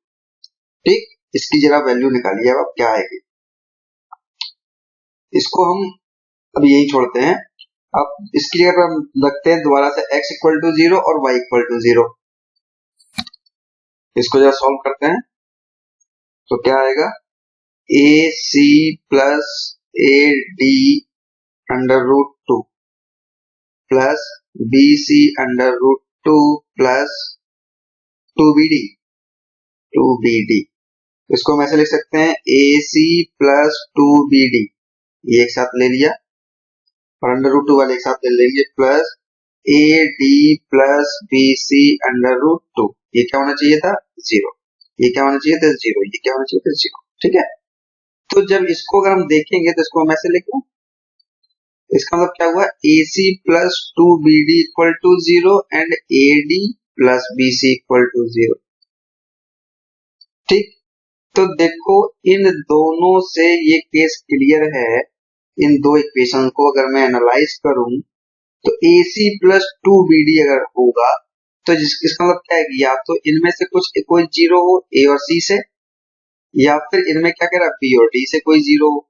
ठीक, इसकी जरा वैल्यू निकालिए अब क्या आएगी। इसको हम अब यही छोड़ते हैं। अब इसकी जगह पर हम रखते हैं दोबारा से x इक्वल टू जीरो और y इक्वल टू जीरो। इसको जरा सॉल्व करते हैं तो क्या आएगा, A C plus A D under root two plus B C under root two plus two B D. इसको हम ऐसे लिख सकते हैं A C plus two B D, ये एक साथ ले लिया और अंडर रूट टू वाले एक साथ ले लेंगे, plus A D plus B C under root two. ये क्या होना चाहिए था, जीरो। ये क्या होना चाहिए था, जीरो। ये क्या होना चाहिए था, जीरो। ठीक है, तो जब इसको अगर हम देखेंगे तो इसको हम ऐसे लिखें, इसका मतलब क्या हुआ, A C plus two B D equal to zero and A D plus B C equal to zero. ठीक, तो देखो इन दोनों से ये केस क्लियर है। इन दो इक्वेशन को अगर मैं एनालाइज करूं तो A C plus two B D अगर होगा तो इसका मतलब क्या है, या तो इनमें से कुछ कोई जीरो हो ए और सी से, या फिर इनमें क्या कह रहा है, बी और डी से कोई जीरो हो।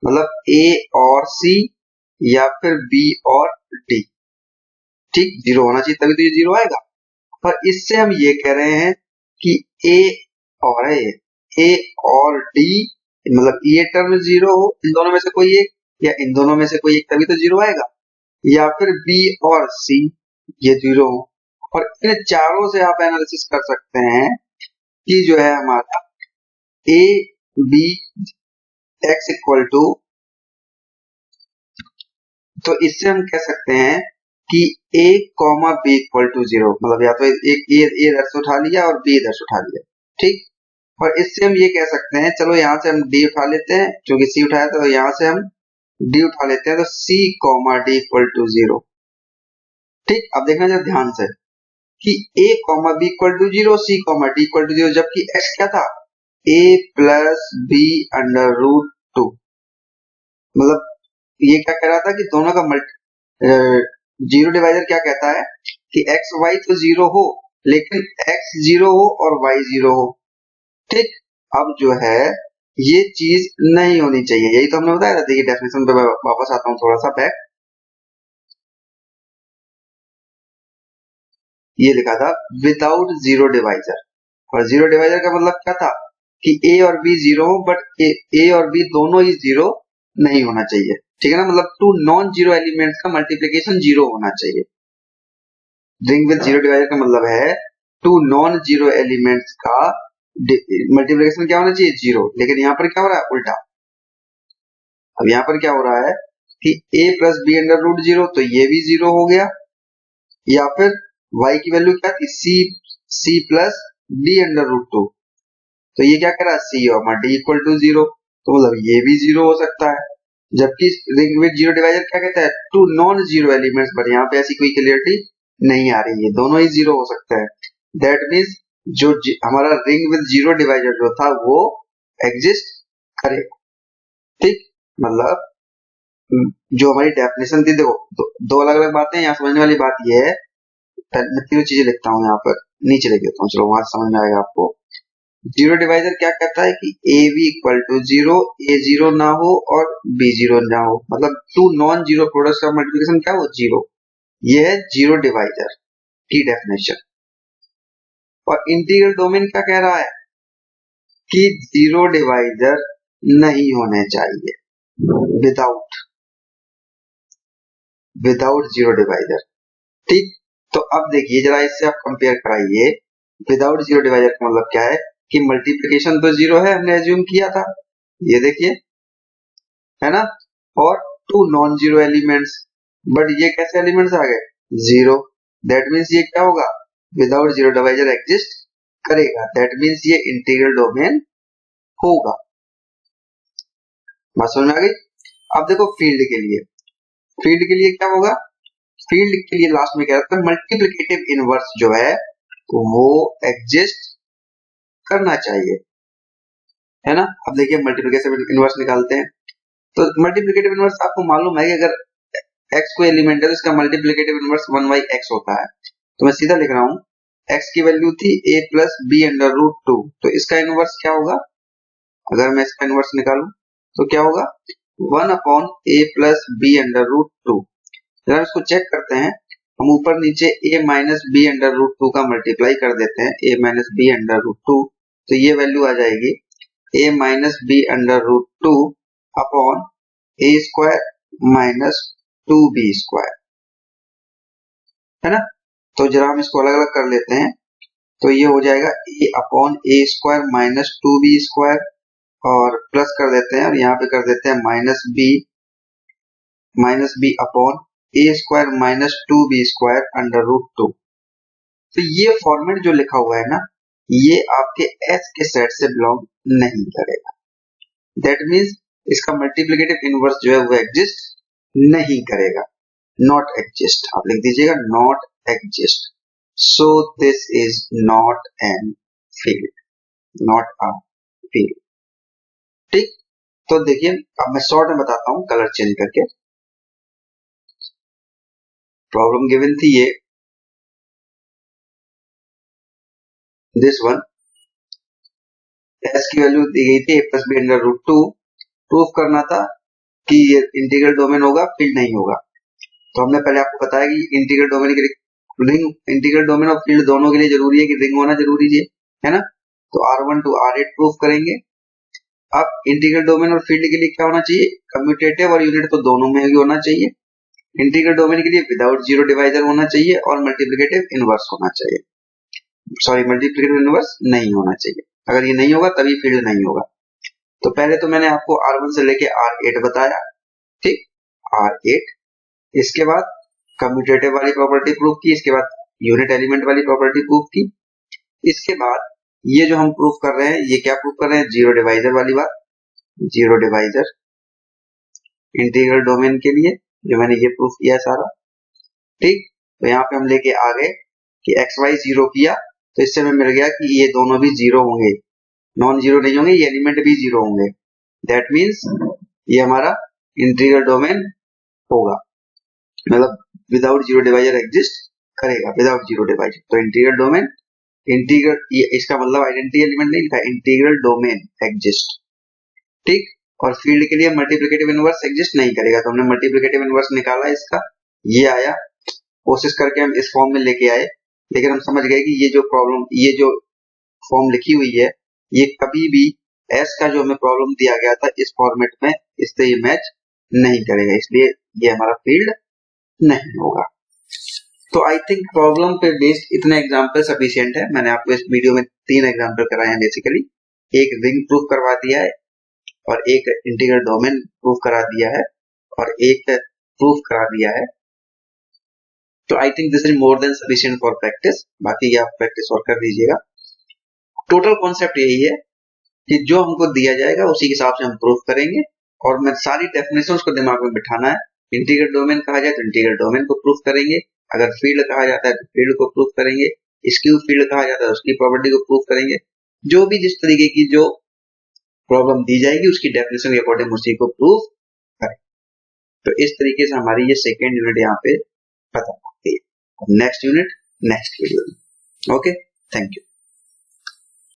मतलब ए और सी या फिर बी और डी। ठीक, जीरो होना चाहिए तभी तो ये जीरो आएगा। पर इससे हम ये कह रहे हैं कि ए और डी, मतलब ये टर्म जीरो हो इन दोनों में से कोई एक, या इन दोनों में से कोई एक, तभी तो जीरो आएगा। या फिर बी और सी ये जीरो हो। और इन चारों से आप एनालिसिस कर सकते हैं कि जो है हमारा a b x equal to, तो इससे हम कह सकते हैं कि a comma b equal to zero, मतलब या तो एक ए इधर से उठा लिया और बी इधर से उठा लिया। ठीक, और इससे हम ये कह सकते हैं, चलो यहाँ से हम डी उठा लेते हैं क्योंकि सी उठाया तो यहाँ से हम डी उठा लेते हैं, तो c comma d equal to zero. ठीक, अब देखना जरा ध्यान से कि a comma b equal to zero, c comma d equal to zero, जबकि x क्या था, a plus b under root two. मतलब ये क्या कह रहा था कि दोनों का जीरो डिवाइजर क्या कहता है कि एक्स वाई तो जीरो हो लेकिन एक्स जीरो हो और वाई जीरो हो। ठीक, अब जो है ये चीज नहीं होनी चाहिए, यही तो हमने बताया था। देखिए डेफिनेशन पे वापस आता हूँ थोड़ा सा बैक। ये लिखा था विदाउट जीरो डिवाइजर, और जीरो डिवाइजर का मतलब क्या था कि ए और बी जीरो हो, बट ए और बी दोनों ही जीरो नहीं होना चाहिए। ठीक है ना, मतलब टू नॉन जीरो एलिमेंट्स का मल्टीप्लीकेशन जीरो होना चाहिए। रिंग विद जीरो डिवाइजर का मतलब है टू नॉन जीरो एलिमेंट्स का मल्टीप्लीकेशन क्या होना चाहिए, जीरो। लेकिन यहाँ पर क्या हो रहा है, उल्टा। अब यहाँ पर क्या हो रहा है कि a plus b under root zero, तो ये भी जीरो हो गया। या फिर y की वैल्यू क्या थी, c plus d under root two, तो ये क्या कह रहा है, c और d इक्वल टू जीरो, तो मतलब ये भी जीरो हो सकता है। जबकि रिंग विद जीरो डिवाइजर क्या कहता है, two non zero elements, but यहाँ पे ऐसी कोई क्लियरिटी नहीं आ रही है, दोनों ही जीरो हो सकता है। दैट मीन्स जो हमारा रिंग विद जीरो डिवाइजर जो था वो एग्जिस्ट करेगा। ठीक, मतलब जो हमारी डेफिनेशन थी, देखो दो अलग अलग बातें। यहाँ समझने वाली बात यह है, मैं तीनों चीजें लिखता हूँ यहाँ पर, नीचे लिख देता हूँ, चलो वहां समझ में आएगा आपको। जीरो डिवाइजर क्या कहता है कि a b equal to zero, a zero ना हो और बी जीरो ना हो, मतलब टू नॉन जीरो प्रोडक्ट्स का मल्टीप्लिकेशन क्या हो, जीरो। ये है जीरो डिवाइजर की डेफिनेशन। और इंटीग्रल डोमेन क्या कह रहा है कि जीरो डिवाइजर नहीं होने चाहिए विदाउट विदाउट जीरो डिवाइजर। ठीक, तो अब देखिए जरा इससे आप कंपेयर कराइए, विदाउट जीरो डिवाइजर का मतलब क्या है कि मल्टीप्लिकेशन तो जीरो है, हमने एज्यूम किया था, ये देखिए, है ना, और two non zero elements, but ये कैसे एलिमेंट्स आ गए, जीरो। दैट मीन्स ये क्या होगा, विदाउट जीरो डिवाइजर एग्जिस्ट करेगा, दैट मीन्स ये इंटीग्रल डोमेन होगा। बात समझ में आ गई। अब देखो फील्ड के लिए, फील्ड के लिए क्या होगा, फील्ड के लिए लास्ट में क्या रहता है, मल्टीप्लिकेटिव इनवर्स जो है वो एग्जिस्ट करना चाहिए, है ना। अब देखिए मल्टीप्लिकेटिव इनवर्स निकालते हैं, तो मल्टीप्लिकेटिव इनवर्स आपको मालूम है कि अगर x कोई एलिमेंट है तो इसका मल्टीप्लिकेटिव इनवर्स 1/x होता है। तो मैं सीधा लिख रहा हूं, x की वैल्यू थी a plus b under root two, तो इसका इनवर्स क्या होगा, अगर मैं इसका इनवर्स निकालूं तो क्या होगा, 1/a plus b under root two. जरा इसको चेक करते हैं, हम ऊपर नीचे a minus b under root two का मल्टीप्लाई कर देते हैं, a minus b under root two, तो ये वैल्यू आ जाएगी a minus b under root two upon a square minus 2b square, है ना। तो जरा हम इसको अलग अलग कर लेते हैं, तो ये हो जाएगा a upon a square minus 2b square, और प्लस कर देते हैं और यहाँ पे कर देते हैं minus b upon a square minus 2b square under root two. तो ये फॉर्मेट जो लिखा हुआ है ना, ये आपके s के सेट से बिलोंग नहीं करेगा, दैट मीन्स इसका मल्टीप्लिकेटिव इनवर्स जो है वो एग्जिस्ट नहीं करेगा, नॉट एग्जिस्ट, आप लिख दीजिएगा not exist. So this is not an field, not a field. ठीक, तो देखिए अब मैं शॉर्ट में बताता हूं कलर चेंज करके। प्रॉब्लम गिवन थी ये, दिस वन, एस की वैल्यू दी गई थी a plus b under root two, proof करना था कि ये इंटीग्रल डोमेन होगा, फील्ड नहीं होगा। तो हमने पहले आपको बताया कि इंटीग्रल डोमेन के लिए रिंग, इंटीग्रल डोमेन और फील्ड दोनों के लिए जरूरी है कि रिंग होना जरूरी है ना। तो R1 टू R8 प्रूफ करेंगे। अब इंटीग्रल डोमेन और फील्ड के लिए क्या होना चाहिए, कम्यूटेटिव और यूनिट तो दोनों में ही होना चाहिए। इंटीग्रल डोमेन के लिए विदाउट जीरो डिवाइजर होना चाहिए और मल्टीप्लिकेटिव इनवर्स होना चाहिए, सॉरी मल्टीप्लिकेटिव इनवर्स नहीं होना चाहिए। अगर ये नहीं होगा तभी फील्ड नहीं होगा। तो पहले तो मैंने आपको R1 से लेके R8 बताया, ठीक, R8, इसके बाद कम्यूटेटिव वाली प्रॉपर्टी प्रूफ की, इसके बाद यूनिट एलिमेंट वाली प्रॉपर्टी प्रूफ की, इसके बाद ये जो हम प्रूफ कर रहे हैं ये क्या प्रूफ कर रहे हैं, जीरो डिवाइजर वाली बात, जीरो डिवाइजर इंटीग्रल डोमेन के लिए जो मैंने ये प्रूफ किया सारा। ठीक, तो यहाँ पे हम लेके आ गए कि एक्स वाई जीरो किया, तो इससे हमें मिल गया कि ये दोनों भी जीरो होंगे, नॉन जीरो नहीं होंगे, ये एलिमेंट भी जीरो होंगे, दैट मीन्स ये हमारा इंटीग्रल डोमेन होगा, मतलब विदाउट जीरो डिवाइजर एग्जिस्ट करेगा, विदाउट जीरो डिवाइजर। तो इंटीग्रल डोमेन, इंटीग्रल, इसका मतलब आइडेंटिटी एलिमेंट नहीं लिखा, इंटीग्रल डोमेन एग्जिस्ट। ठीक, और फील्ड के लिए मल्टीप्लिकेटिव इनवर्स एग्जिस्ट नहीं करेगा, तो हमने मल्टीप्लिकेटिव इनवर्स निकाला, इसका ये आया, कोशिश करके हम इस फॉर्म में लेके आए, लेकिन हम समझ गए कि ये जो प्रॉब्लम, ये जो फॉर्म लिखी हुई है, ये कभी भी एस का जो हमें प्रॉब्लम दिया गया था इस फॉर्मेट में, इससे ये मैच नहीं करेगा, इसलिए ये हमारा फील्ड नहीं होगा। तो आई थिंक प्रॉब्लम पे बेस्ड इतने एग्जाम्पल सफिशिएंट है। मैंने आपको इस वीडियो में 3 एग्जाम्पल कराए हैं बेसिकली, एक रिंग प्रूफ करवा दिया है और एक इंटीग्रल डोमेन प्रूफ करा दिया है और एक प्रूफ करा दिया है। तो I think this is more than sufficient for practice, बाकी आप प्रैक्टिस और कर दीजिएगा। टोटल कॉन्सेप्ट यही है कि जो हमको दिया जाएगा उसी के हिसाब से हम प्रूफ करेंगे, और मैं सारी डेफिनेशंस को दिमाग में बिठाना है। इंटीग्रल डोमेन कहा जाए तो इंटीग्रल डोमेन को प्रूफ करेंगे, अगर फील्ड कहा जाता है तो फील्ड को प्रूफ करेंगे, स्क्यू फील्ड कहा जाता है उसकी प्रॉपर्टी को प्रूफ करेंगे, जो भी जिस तरीके की जो प्रॉब्लम दी जाएगी उसकी डेफिनेशन के अकॉर्डिंग उसी को प्रूफ करें। तो इस तरीके से हमारी ये सेकेंड यूनिट यहाँ पे खत्म होती है। नेक्स्ट यूनिट नेक्स्ट वीडियो में। Okay, thank you.